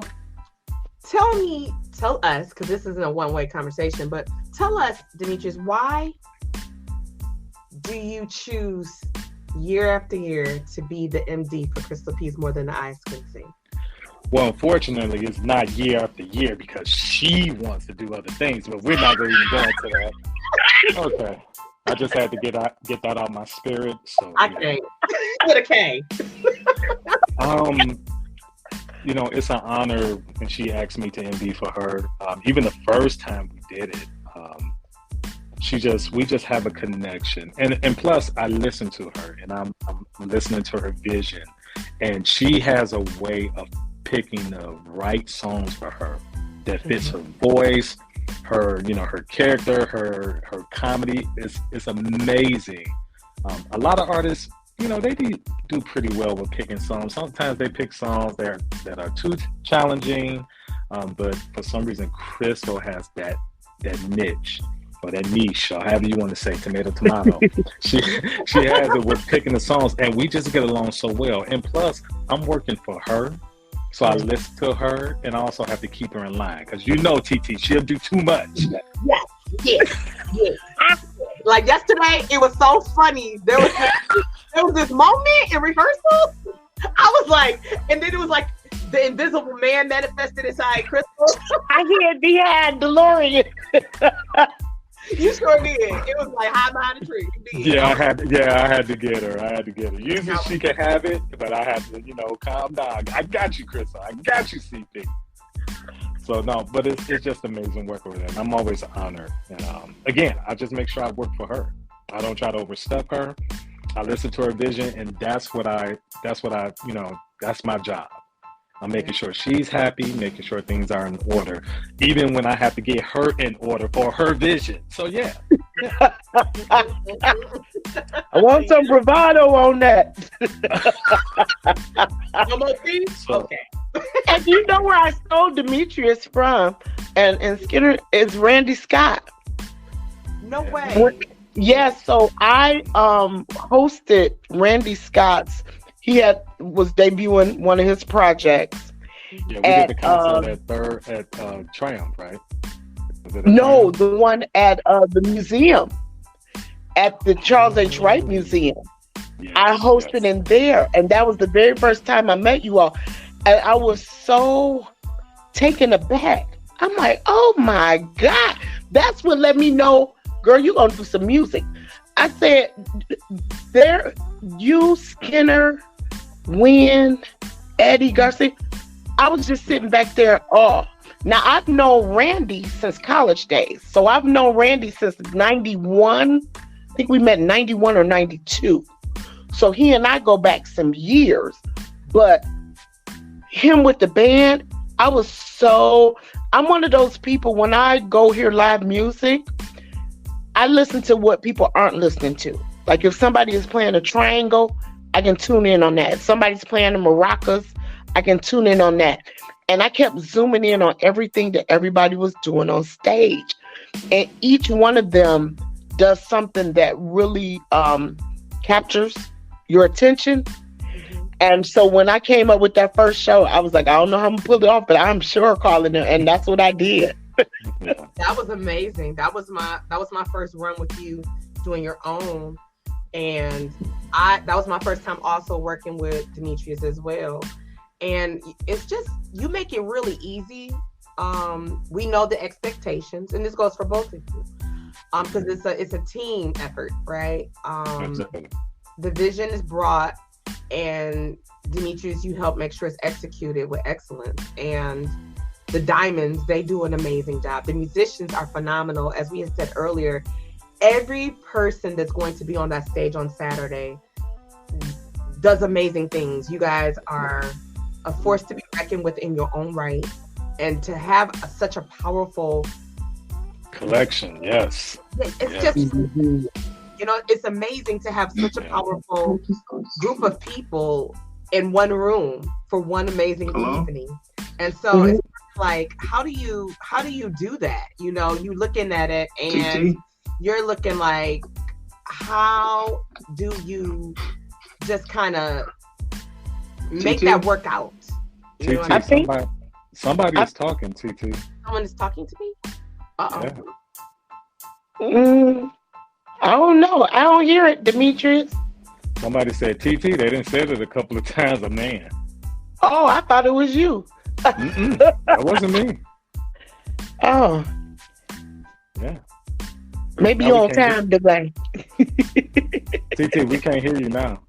tell us, because this isn't a one-way conversation, but tell us, Demetrius, why do you choose year after year to be the MD for Crystal Peas more than the eyes can see? Well, unfortunately, it's not year after year because she wants to do other things, but we're not going to even go into that. Okay. I just had to get that out of my spirit. So I can't. With a K. It's an honor when she asked me to MD for her. Even the first time we did it, we just have a connection. And plus I listen to her and I'm listening to her vision, and she has a way of picking the right songs for her that fits her voice, her character, her comedy is amazing. A lot of artists, they do pretty well with picking songs. Sometimes they pick songs that are too challenging, but for some reason Crystal has that niche or that niche, or however you want to say, tomato. she has it with picking the songs, and we just get along so well. And plus, I'm working for her. So I listen to her, and I also have to keep her in line because TT, she'll do too much. Yes. Like yesterday, it was so funny. There was this moment in rehearsal. I was like, and then it was like the invisible man manifested inside Crystal. I hear behind DeLorean. You sure did. It was like high behind the tree. You did. I had to get her. Usually she can have it, but I had to, calm down. I got you, Crystal. I got you, CP. So no, but it's just amazing working with her. And I'm always honored. And again, I just make sure I work for her. I don't try to overstep her. I listen to her vision, and that's my job. I'm making sure she's happy, making sure things are in order, even when I have to get her in order for her vision. So yeah. I want some bravado on that. Okay. And you know where I stole Demetrius from? And Skinner is Randy Scott. No way. Yes, so I hosted Randy Scott's. He was debuting one of his projects. Yeah, we did the concert at Triumph, right? No, Triumph? The one at the museum, at the Charles H. Wright Museum. Yes, I hosted in there, and that was the very first time I met you all. And I was so taken aback. I'm like, oh my God, that's what let me know, girl, you're gonna do some music. I said, you, Skinner, Wynn, Eddie Garcia. I was just sitting back there. Oh, now I've known Randy since college days. So I've known Randy since 91. I think we met in 91 or 92. So he and I go back some years. But him with the band, I'm one of those people, when I go hear live music, I listen to what people aren't listening to. Like if somebody is playing a triangle, I can tune in on that. If somebody's playing the maracas, I can tune in on that. And I kept zooming in on everything that everybody was doing on stage. And each one of them does something that really captures your attention. And so when I came up with that first show, I was like, I don't know how I'm gonna pull it off, but I'm sure calling it. And that's what I did. That was amazing. That was my first run with you doing your own. And that was my first time also working with Demetrius as well. And it's just, you make it really easy. We know the expectations, and this goes for both of you, because it's a team effort, right? The vision is brought, and Demetrius, you help make sure it's executed with excellence. And the Diamonds, they do an amazing job. The musicians are phenomenal. As we had said earlier, every person that's going to be on that stage on Saturday does amazing things. You guys are a force to be reckoned with in your own right. And to have such a powerful collection, yes. It's just, you know, it's amazing to have such a powerful group of people in one room for one amazing evening. And so it's like, how do you do that? You know, you looking at it and you're looking like, how do you just kind of make that work out? You know what I think? Somebody is talking, TT. Someone is talking to me? Uh-oh. Yeah. I don't know. I don't hear it, Demetrius. Somebody said TT. They didn't say it a couple of times, a man. Oh, I thought it was you. That wasn't me. Oh. Yeah. Maybe you're on time delay. TT, we can't hear you now.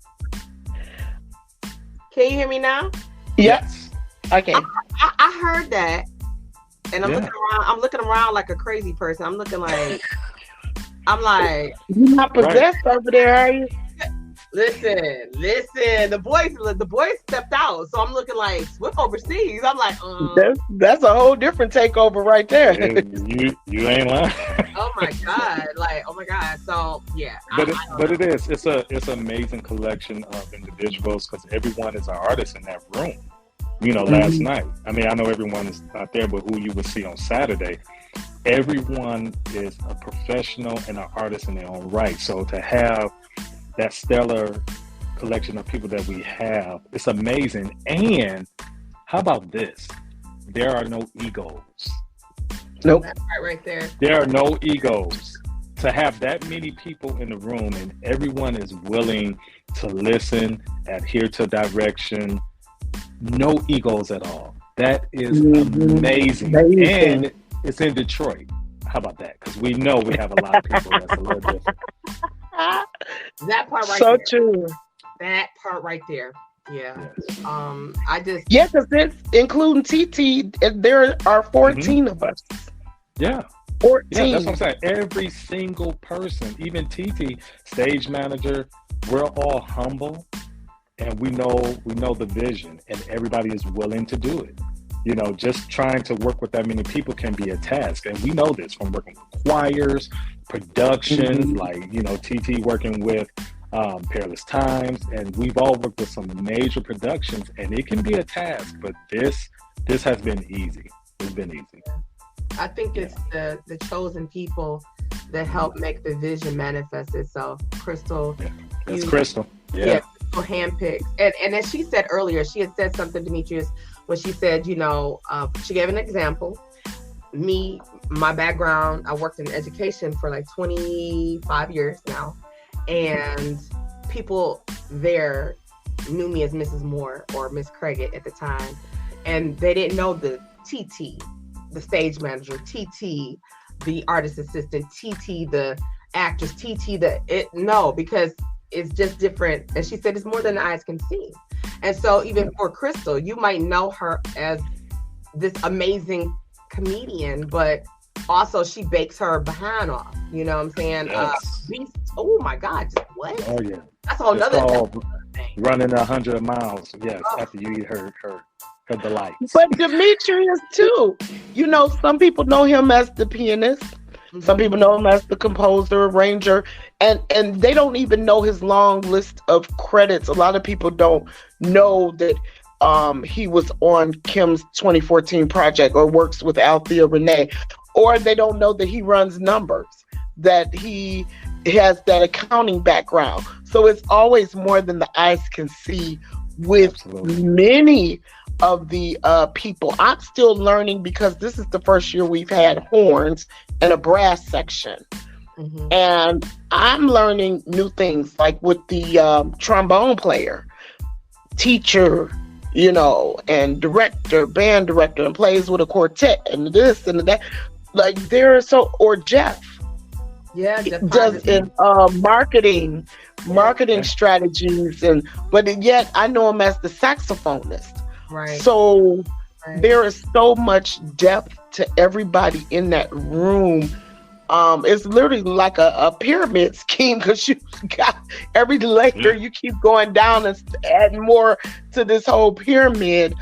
Can you hear me now? Yes. Okay. I heard that, and I'm looking around like a crazy person. I'm like, you're not possessed over there, are you? Listen. The boys stepped out, so I'm looking like Swift overseas. I'm like, that's a whole different takeover right there. You ain't lying. Oh my god. So yeah. But it's an amazing collection of individuals, because everyone is an artist in that room. You know, last night. I mean, I know everyone is not there, but who you would see on Saturday, everyone is a professional and an artist in their own right. So to have that stellar collection of people that we have, it's amazing. And how about this? There are no egos. Nope. That's right there. There are no egos. To have that many people in the room and everyone is willing to listen, adhere to direction, no egos at all. That is amazing. And it's in Detroit. How about that? Because we know we have a lot of people that's a little different. That part right so there. True. That part right there. Yeah. Yes. Because it's including TT, there are 14 of us. Yeah. 14. Yeah, that's what I'm saying. Every single person, even TT, stage manager, we're all humble. And we know the vision, and everybody is willing to do it. You know, just trying to work with that many people can be a task. And we know this from working with choirs, productions, like, you know, TT working with Peerless Times. And we've all worked with some major productions, and it can be a task, but this has been easy. It's been easy. I think it's the chosen people that help make the vision manifest itself. Crystal. Yeah. That's Crystal. Yeah. Handpicked. And as she said earlier, she had said something, Demetrius, when she said, you know, she gave an example. Me, my background, I worked in education for like 25 years now. And people there knew me as Mrs. Moore or Miss Craigett at the time. And they didn't know the TT, the stage manager, TT, the artist assistant, TT, the actress, TT, because it's just different. And she said it's more than the eyes can see. And so even for Crystal, you might know her as this amazing comedian, but also she bakes her behind off. You know what I'm saying? Yes. Oh my God, what? Oh yeah. That's a whole nother thing. Running 100 miles, yes, after you eat her delights. But Demetrius too. You know, some people know him as the pianist. Some people know him as the composer, arranger, and they don't even know his long list of credits. A lot of people don't know that he was on Kim's 2014 project or works with Althea Renee, or they don't know that he runs Numbers, that he has that accounting background. So it's always more than the eyes can see with many of the people. I'm still learning because this is the first year we've had horns and a brass section. Mm-hmm. And I'm learning new things, like with the trombone player, teacher, you know, and director, band director, and plays with a quartet and this and that. Like there are or Jeff. Yeah, does in marketing strategies, but yet I know him as the saxophonist. Right. So there is so much depth to everybody in that room. It's literally like a pyramid scheme, because you got every layer you keep going down and adding more to this whole pyramid.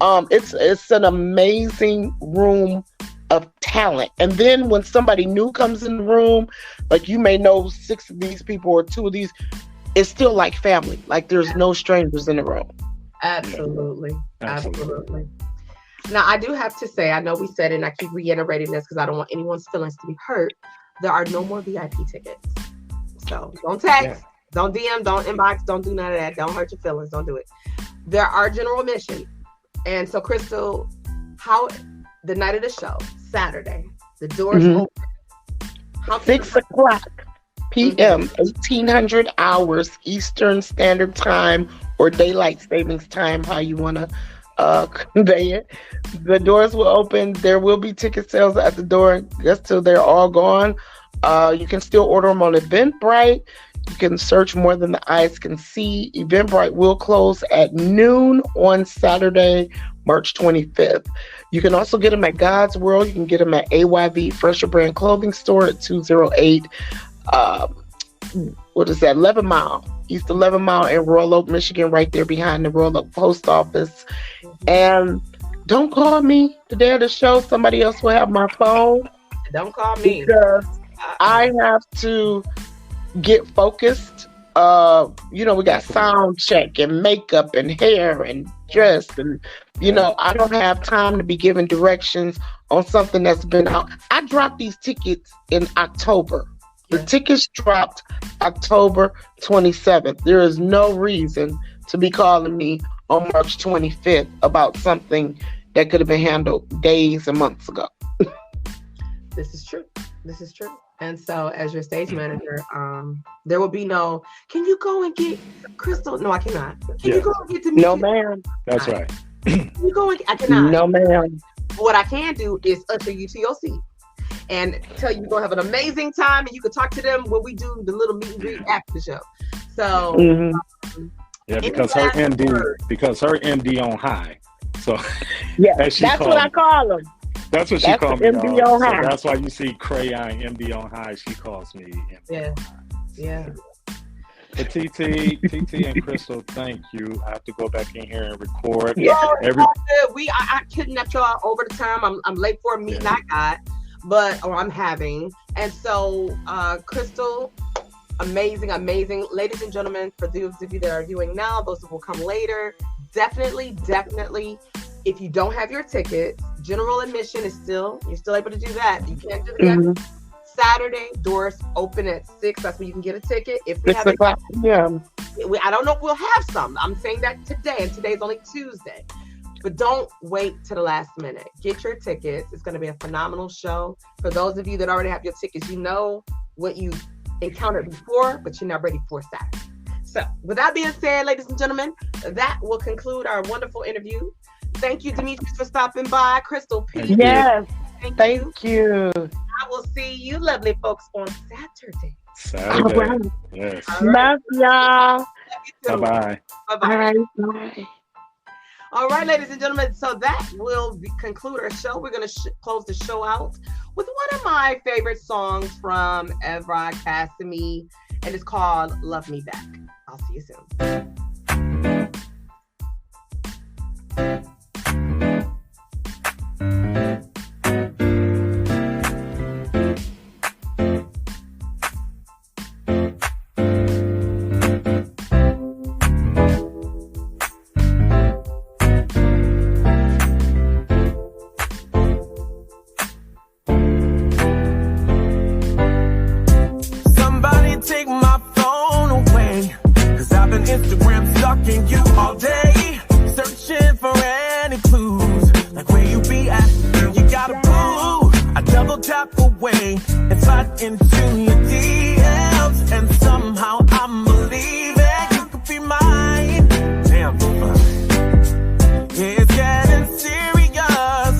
It's an amazing room of talent. And then when somebody new comes in the room, like you may know 6 of these people or 2 of these, it's still like family. Like there's no strangers in the room. Absolutely. Now I do have to say, I know we said it and I keep reiterating this because I don't want anyone's feelings to be hurt. There are no more VIP tickets. So don't text, don't DM, don't inbox, don't do none of that. Don't hurt your feelings. Don't do it. There are general admission. And so Crystal, how the night of the show, Saturday, the doors open. 6 o'clock p.m., 1800 hours Eastern Standard Time or Daylight Savings Time, how you want to convey it. The doors will open. There will be ticket sales at the door just till they're all gone. You can still order them on Eventbrite. You can search More Than the Eyes Can See. Eventbrite will close at noon on Saturday, March 25th. You can also get them at God's World. You can get them at AYV Fresher Brand Clothing Store at 208, 11 Mile, East 11 Mile in Royal Oak, Michigan, right there behind the Royal Oak Post Office. And don't call me the day of the show. Somebody else will have my phone. Don't call me. Because I have to get focused. We got sound check and makeup and hair and dress, and I don't have time to be giving directions on something that's been out. I dropped these tickets in October. The tickets dropped October 27th. There is no reason to be calling me on March 25th about something that could have been handled days and months ago. This is true. And so as your stage manager, there will be no, can you go and get Crystal? No, I cannot. Can you go and get Demetrius? No, ma'am. That's right. Can you go and I cannot. No, ma'am. What I can do is usher you to your seat and tell you you're going to have an amazing time, and you can talk to them when we do the little meet and greet after the show. So, because her MD on high. So, that's what I call them. That's what she called me. MD on high. So that's why you see Crayon MD on high. She calls me MD on high. Yeah. But TT and Crystal, thank you. I have to go back in here and record. Yeah. I kidnapped y'all over the time. I'm late for a meeting I got, I'm having. And so, Crystal, amazing. Ladies and gentlemen, for those of you that are viewing now, those that will come later, definitely. If you don't have your tickets, general admission is you're still able to do that. You can't do that. Saturday, doors open at 6. That's when you can get a ticket. If we 6 o'clock, I don't know if we'll have some. I'm saying that today, and today's only Tuesday. But don't wait to the last minute. Get your tickets. It's going to be a phenomenal show. For those of you that already have your tickets, you know what you encountered before, but you're not ready for Saturday. So with that being said, ladies and gentlemen, that will conclude our wonderful interview. Thank you, Demetrius, for stopping by. Crystal P. Yes. Thank you. I will see you lovely folks on Saturday. All right. Yes. Love y'all. Bye-bye. Bye-bye. Bye. All right, ladies and gentlemen. So that will conclude our show. We're going to close the show out with one of my favorite songs from Evra Cassimy, and it's called Love Me Back. I'll see you soon. slide into your DMs, and somehow I'm believing you could be mine. Damn, it's getting serious.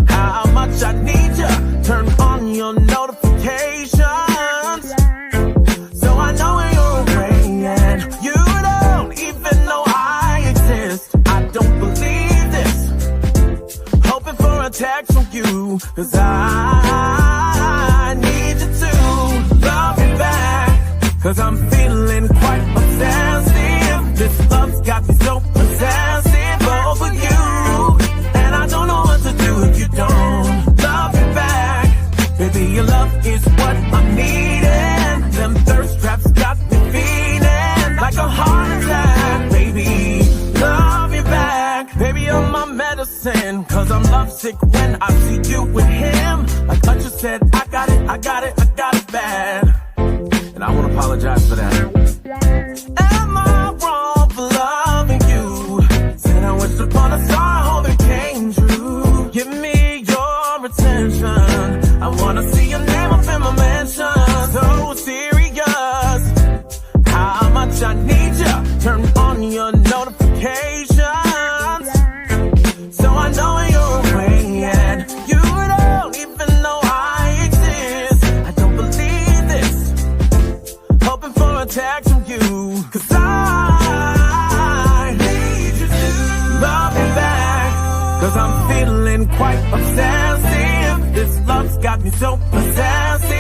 How much I need you? Turn on your notifications, so I know when you're away and you don't even know I exist. I don't believe this. Hoping for a text from you, 'cause I need you to love me back, 'cause I'm feeling quite obsessive. This love's got me so possessive over you, and I don't know what to do if you don't love me back. Baby, your love is what I'm needing. Them thirst traps got me feeling like a heart attack. Baby, love me back. Baby, you're my medicine, 'cause I'm lovesick when I see you with him. Like I just said, I got it, I got it, I got it bad. And I wanna apologize for that. Am I wrong for loving you? Said I wished upon a star, I hope it came true. Give me your attention, I wanna see your name up in my mansion. So serious, how much I need you. Turn on your notifications, so I know when you're away and you don't even know I exist. I don't believe this. Hoping for a text from you, 'cause I need you to love me back, 'cause I'm feeling quite obsessive. This love's got me so possessive